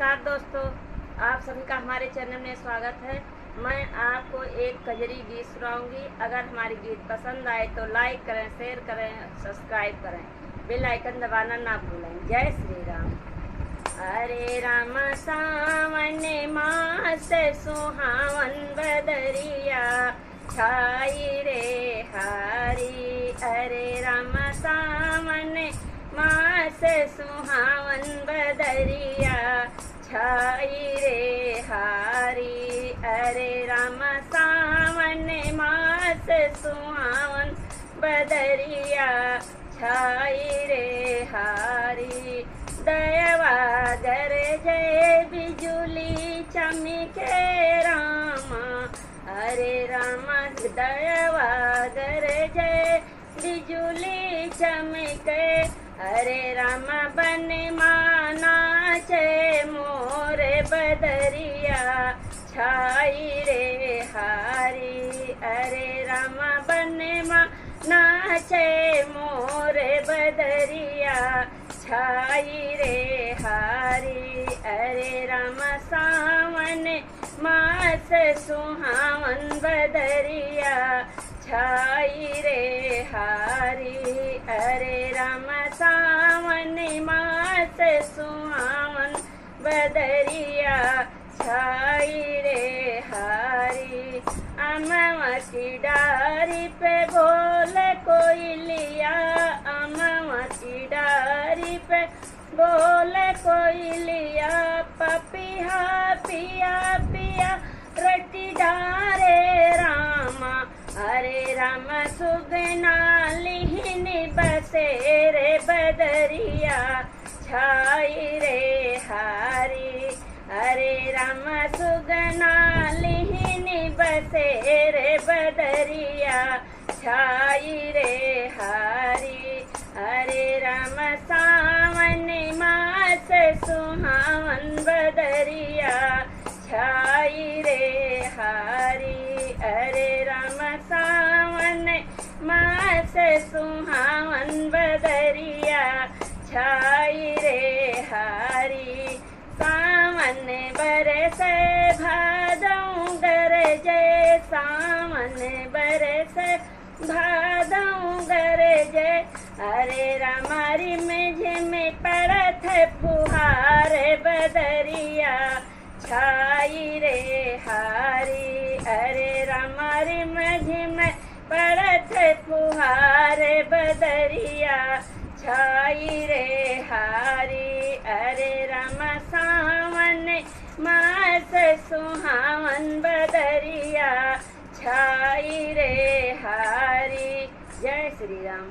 नमस्कार दोस्तों, आप सभी का हमारे चैनल में स्वागत है। मैं आपको एक कजरी गीत सुनाऊंगी। अगर हमारी गीत पसंद आए तो लाइक करें, शेयर करें, सब्सक्राइब करें, बेल आइकन दबाना ना भूलें। जय श्री राम। अरे राम सावन मास सुहावन बदरिया छाई रे हारी। अरे राम सावन मास सुहावन बदरिया छाई रे हारी। अरे राम सावन मास सुहावन बदरिया छाई रे हारी। दयवा गरजे बिजुली चमके रामा। अरे रामा दयवा गरजे बिजुली चमके। अरे रामा बन माना चे मोरे बदरिया छाई रे हारी। अरे रामा बन माना चे मोरे बदरिया छाई रे हारी। अरे राम सावन मास सुहावन बदरिया छाई रे हारी। अरे राम सावन मास सुहावन बदरिया छाई रे हारी। अमवा की डारी पे बोले कोयलिया। अमवा की डारी पे बोले कोयलिया। पपिया पिया पिया रटी डारे रामा। अरे राम सुगना लिहिन बसे रे बदरिया छाई रे हारी। अरे राम सुगना लिहिन बसे रे बदरिया छाई रे हारी। अरे राम सावन मास सुहावन बदरिया छाई रे हारी। अरे राम सावन मास सुहावन बदरिया छाई रे हारी। सावन बरसे भादों गरजे। सावन बरसे भादों गरजे। अरे रामारी में झिम पड़त फुहार बदरिया छाई रे हारी। अरे रामारी में झिम पड़त फुहार बदरिया छाई रे हारी। अरे राम सावन मास सुहावन बदरिया छाई रे हारी। जय श्री राम।